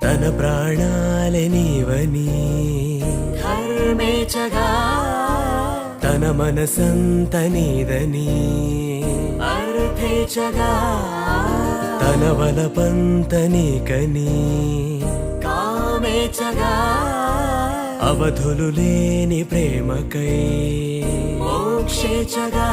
తన ప్రాణాలే నీవని ధర్మేచగా తన మనసంత నీదని అర్థేచగా తన వలపంత నీకని కామేచగా అవధులు లేని ప్రేమకై మోక్షేచగా